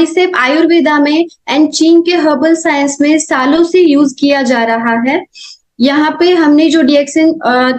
कॉर्डिसेप आयुर्वेदा में एंड चीन के हर्बल साइंस में सालों से यूज किया जा रहा है। यहाँ पे हमने जो डीएक्सिन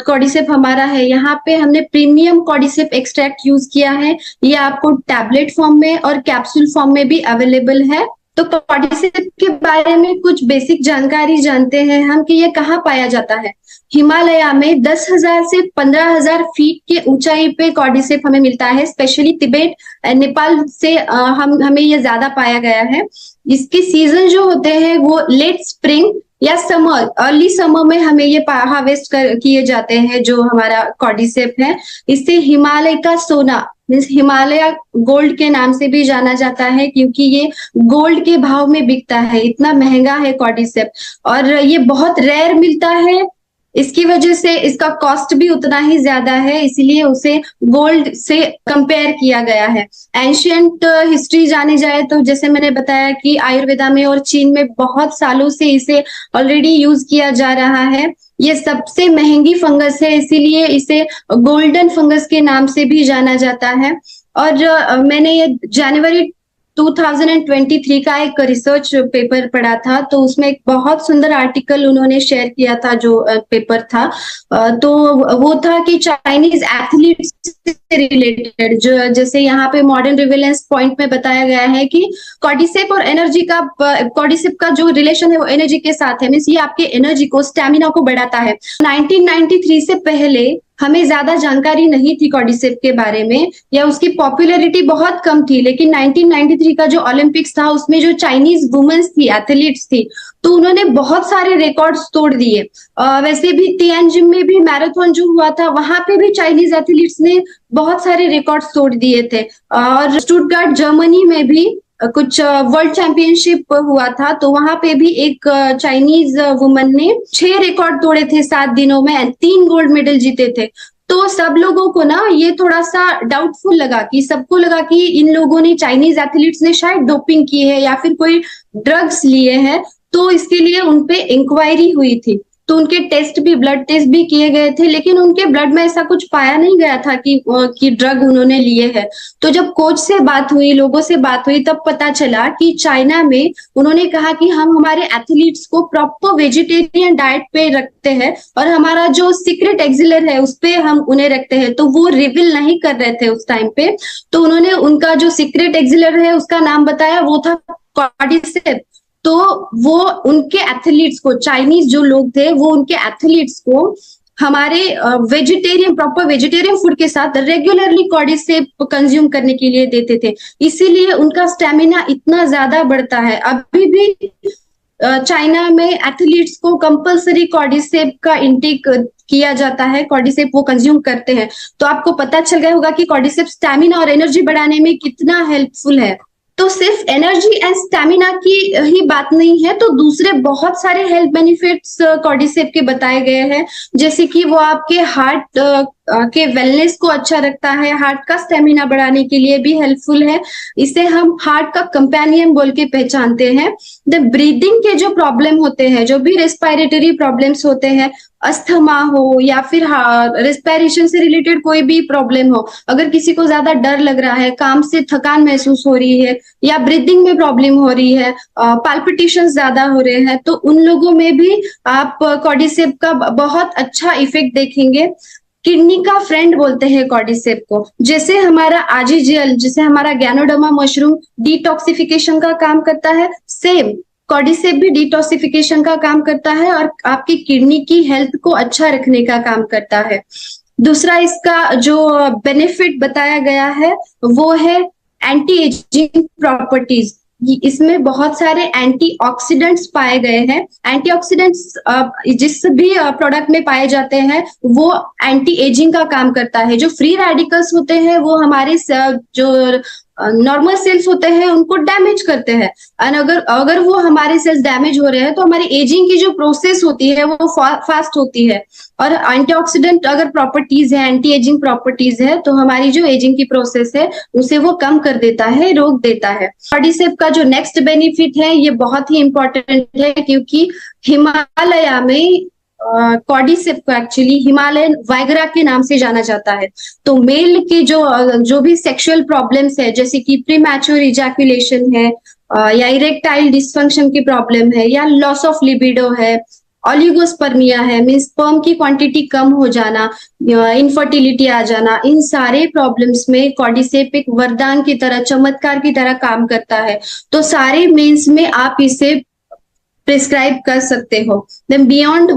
कॉर्डिसेप हमारा है, यहाँ पे हमने प्रीमियम कॉर्डिसेप एक्सट्रैक्ट यूज किया है। ये आपको टैबलेट फॉर्म में और कैप्सूल फॉर्म में भी अवेलेबल है। तो कॉर्डिसेप के बारे में कुछ बेसिक जानकारी जानते हैं हम कि ये कहाँ पाया जाता है। हिमालय में 10,000 से 15,000 फीट के ऊंचाई पे कॉर्डिसेप हमें मिलता है। स्पेशली तिब्बत, नेपाल से हमें ये ज्यादा पाया गया है। इसके सीजन जो होते हैं वो लेट स्प्रिंग या समर, अर्ली समर में हमें ये हार्वेस्ट किए जाते हैं जो हमारा कॉर्डिसेप है। इसे हिमालय का सोना मीन्स हिमालय गोल्ड के नाम से भी जाना जाता है, क्योंकि ये गोल्ड के भाव में बिकता है, इतना महंगा है कॉर्डिसेप। और ये बहुत रेयर मिलता है, इसकी वजह से इसका कॉस्ट भी उतना ही ज्यादा है, इसलिए उसे गोल्ड से कंपेयर किया गया है। एंशियंट हिस्ट्री जाने जाए तो जैसे मैंने बताया कि आयुर्वेदा में और चीन में बहुत सालों से इसे ऑलरेडी यूज किया जा रहा है। ये सबसे महंगी फंगस है, इसीलिए इसे गोल्डन फंगस के नाम से भी जाना जाता है। और मैंने ये जनवरी 2023 का एक रिसर्च पेपर पढ़ा था, तो उसमें एक बहुत सुंदर आर्टिकल उन्होंने शेयर किया था। जो पेपर था तो वो था कि चाइनीज एथलीट्स से रिलेटेड, जो जैसे यहाँ पे मॉडर्न रिवेलेंस पॉइंट में बताया गया है कि कॉर्डिसेप और एनर्जी का, कॉर्डिसेप का जो रिलेशन है वो एनर्जी के साथ है। मीन्स ये आपके एनर्जी को, स्टेमिना को बढ़ाता है। 1993 से पहले हमें ज्यादा जानकारी नहीं थी कॉर्डिसेप के बारे में, या उसकी पॉपुलैरिटी बहुत कम थी। लेकिन 1993 का जो ओलंपिक्स था उसमें जो चाइनीज वुमेन्स थी, एथलीट्स थी, तो उन्होंने बहुत सारे रिकॉर्ड्स तोड़ दिए। वैसे भी तियानजिन में भी मैराथन जो हुआ था, वहां पे भी चाइनीज एथलीट्स ने बहुत सारे रिकॉर्ड्स तोड़ दिए थे। और स्टुटगार्ट जर्मनी में भी कुछ वर्ल्ड चैंपियनशिप हुआ था, तो वहां पे भी एक चाइनीज वुमन ने 6 रिकॉर्ड तोड़े थे 7 दिनों में, 3 गोल्ड मेडल जीते थे। तो सब लोगों को ना ये थोड़ा सा डाउटफुल लगा, कि सबको लगा कि इन लोगों ने, चाइनीज एथलीट्स ने शायद डोपिंग की है या फिर कोई ड्रग्स लिए हैं। तो इसके लिए उनपे इंक्वायरी हुई थी, तो उनके टेस्ट भी, ब्लड टेस्ट भी किए गए थे, लेकिन उनके ब्लड में ऐसा कुछ पाया नहीं गया था कि ड्रग उन्होंने लिए हैं। तो जब कोच से बात हुई, लोगों से बात हुई, तब पता चला कि चाइना में उन्होंने कहा कि हम हमारे एथलीट्स को प्रॉपर वेजिटेरियन डाइट पे रखते हैं और हमारा जो सीक्रेट एक्सिलर है उस पे हम उन्हें रखते हैं। तो वो रिवील नहीं कर रहे थे उस टाइम पे, तो उन्होंने उनका जो सीक्रेट एक्सिलर है उसका नाम बताया, वो था कॉर्डिसेप। तो वो उनके एथलीट्स को, चाइनीज जो लोग थे वो उनके एथलीट्स को हमारे वेजिटेरियन, प्रॉपर वेजिटेरियन फूड के साथ रेगुलरली कॉर्डिसेप कंज्यूम करने के लिए देते थे। इसीलिए उनका स्टेमिना इतना ज्यादा बढ़ता है। अभी भी चाइना में एथलीट्स को कंपलसरी कॉर्डिसेप का इंटेक किया जाता है, कॉर्डिसेप वो कंज्यूम करते हैं। तो आपको पता चल गया होगा कि कॉर्डिसेप स्टेमिना और एनर्जी बढ़ाने में कितना हेल्पफुल है। तो सिर्फ एनर्जी एंड स्टैमिना की ही बात नहीं है, तो दूसरे बहुत सारे हेल्थ बेनिफिट्स कॉर्डिसेप के बताए गए हैं, जैसे कि वो आपके हार्ट के वेलनेस को अच्छा रखता है, हार्ट का स्टेमिना बढ़ाने के लिए भी हेल्पफुल है। इसे हम हार्ट का कंपेनियन बोल के पहचानते हैं। द ब्रीदिंग के जो प्रॉब्लम होते हैं, जो भी रेस्पिरेटरी प्रॉब्लम्स होते हैं, अस्थमा हो या फिर रेस्पिरेशन से रिलेटेड कोई भी प्रॉब्लम हो, अगर किसी को ज्यादा डर लग रहा है, काम से थकान महसूस हो रही है या ब्रीदिंग में प्रॉब्लम हो रही है, पाल्पिटेशन ज्यादा हो रहे हैं, तो उन लोगों में भी आप कॉर्डिसेप का बहुत अच्छा इफेक्ट देखेंगे। किडनी का फ्रेंड बोलते हैं कॉर्डिसेप को। जैसे हमारा आजीजीएल, जैसे हमारा गैनोडर्मा मशरूम डिटॉक्सिफिकेशन का काम करता है, सेम कॉर्डिसेप भी डिटॉक्सिफिकेशन का काम करता है और आपकी किडनी की हेल्थ को अच्छा रखने का काम करता है। दूसरा इसका जो बेनिफिट बताया गया है वो है एंटी एजिंग प्रॉपर्टीज। इसमें बहुत सारे एंटीऑक्सीडेंट्स पाए गए हैं। एंटीऑक्सीडेंट्स जिस भी प्रोडक्ट में पाए जाते हैं वो एंटी एजिंग का काम करता है। जो फ्री रेडिकल्स होते हैं वो हमारे जो नॉर्मल सेल्स होते हैं उनको डैमेज करते हैं, और अगर वो हमारे सेल्स डैमेज हो रहे हैं तो हमारी एजिंग की जो प्रोसेस होती है वो फास्ट होती है। और एंटीऑक्सीडेंट अगर प्रॉपर्टीज है, एंटी एजिंग प्रॉपर्टीज है, तो हमारी जो एजिंग की प्रोसेस है उसे वो कम कर देता है, रोक देता है। कॉर्डिसेप का जो नेक्स्ट बेनिफिट है ये बहुत ही इंपॉर्टेंट है, क्योंकि हिमालय में कॉर्डिसेप को एक्चुअली हिमालयन वाइग्रा के नाम से जाना जाता है। तो मेल के जो भी सेक्सुअल प्रॉब्लम्स है, जैसे कि प्रीमैच्योर इजैकुलेशन है, या इरेक्टाइल डिसफंक्शन की प्रॉब्लम है, या लॉस ऑफ लिबिडो है, ऑलिगोस्पर्मिया है, मीन स्पर्म की क्वांटिटी कम हो जाना, इनफर्टिलिटी आ जाना, इन सारे प्रॉब्लम्स में कॉर्डिसेप एक वरदान की तरह, चमत्कार की तरह काम करता है। तो सारे मेंस में आप इसे प्रिस्क्राइब कर सकते हो। देन बियॉन्ड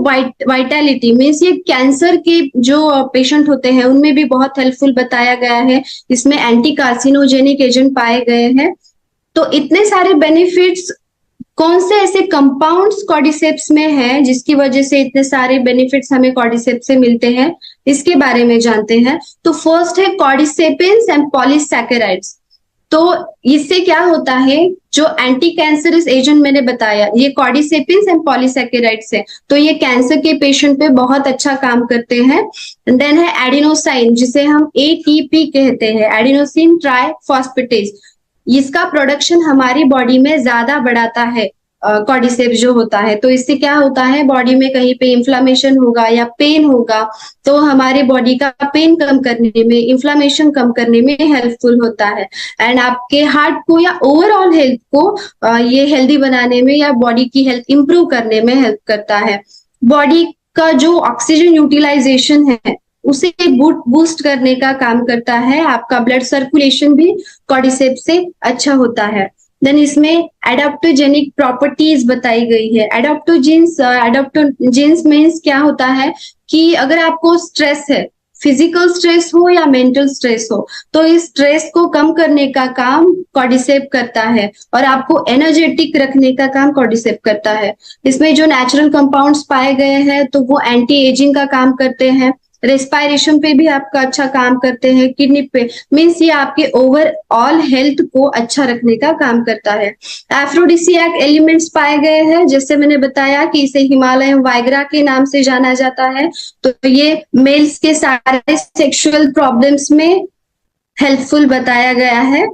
वाइटैलिटी मीन्स ये कैंसर के जो पेशेंट होते हैं उनमें भी बहुत हेल्पफुल बताया गया है। इसमें एंटी कार्सिनोजेनिक एजेंट पाए गए हैं। तो इतने सारे बेनिफिट्स, कौन से ऐसे कंपाउंड्स कॉर्डिसेप्स में है जिसकी वजह से इतने सारे बेनिफिट्स हमें कॉर्डिसेप से मिलते हैं, इसके बारे में जानते हैं। तो फर्स्ट है कॉर्डिसेपिन्स एंड पॉलीसैकेराइड्स। तो इससे क्या होता है, जो एंटी कैंसरस एजेंट मैंने बताया ये कॉर्डिसेपिन्स एंड पॉलीसैकेराइड्स है, तो ये कैंसर के पेशेंट पे बहुत अच्छा काम करते हैं। देन है एडिनोसाइन, जिसे हम एटीपी कहते हैं, एडिनोसिन ट्राइफॉस्फेटेज। इसका प्रोडक्शन हमारी बॉडी में ज्यादा बढ़ाता है कॉर्डिसेप जो होता है। तो इससे क्या होता है, बॉडी में कहीं पे इन्फ्लामेशन होगा या पेन होगा तो हमारे बॉडी का पेन कम करने में, इन्फ्लामेशन कम करने में हेल्पफुल होता है। एंड आपके हार्ट को या ओवरऑल हेल्थ को ये हेल्दी बनाने में या बॉडी की हेल्थ इंप्रूव करने में हेल्प करता है। बॉडी का जो ऑक्सीजन यूटिलाइजेशन है उसे बूस्ट करने का काम करता है। आपका ब्लड सर्कुलेशन भी कॉर्डिसेप से अच्छा होता है। देन इसमें एडाप्टोजेनिक प्रॉपर्टीज बताई गई है। एडाप्टोजेंस मीन्स क्या होता है कि अगर आपको स्ट्रेस है, फिजिकल स्ट्रेस हो या मेंटल स्ट्रेस हो, तो इस स्ट्रेस को कम करने का काम कॉर्डिसेप करता है और आपको एनर्जेटिक रखने का काम कॉर्डिसेप करता है। इसमें जो नेचुरल कंपाउंड्स पाए गए हैं तो वो एंटी एजिंग का काम करते हैं, रेस्पायरेशन पे भी आपका अच्छा काम करते हैं, किडनी पे, मीन्स ये आपके ओवरऑल हेल्थ को अच्छा रखने का काम करता है। एफ्रोडिसियाक एलिमेंट्स पाए गए हैं, जैसे मैंने बताया कि इसे हिमालयन वाइग्रा के नाम से जाना जाता है। तो ये मेल्स के सारे सेक्सुअल प्रॉब्लम्स में हेल्पफुल बताया गया है।